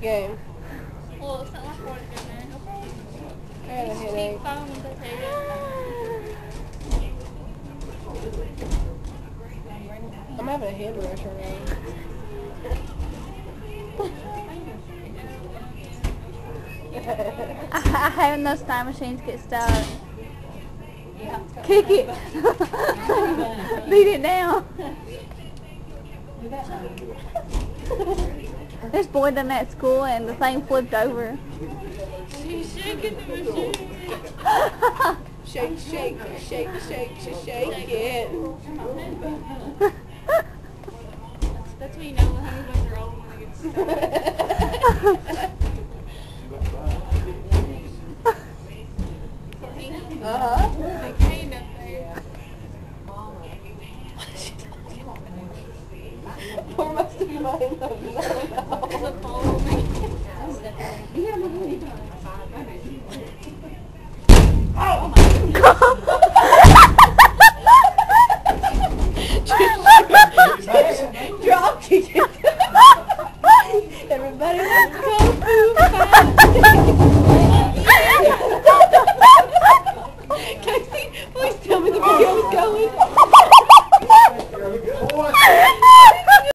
Game. Well, it's not like 40 minutes, okay? I have a Just headache. keep phones, I tell you. I'm having a head rush right now. I have no time machines get stuck. Kick it. Beat it down. There's boy done that at school and the thing flipped over. She's shaking the machine. Shake, shake, shake, shake, shake it. That's when you know when honeybuns are old when they get stuck.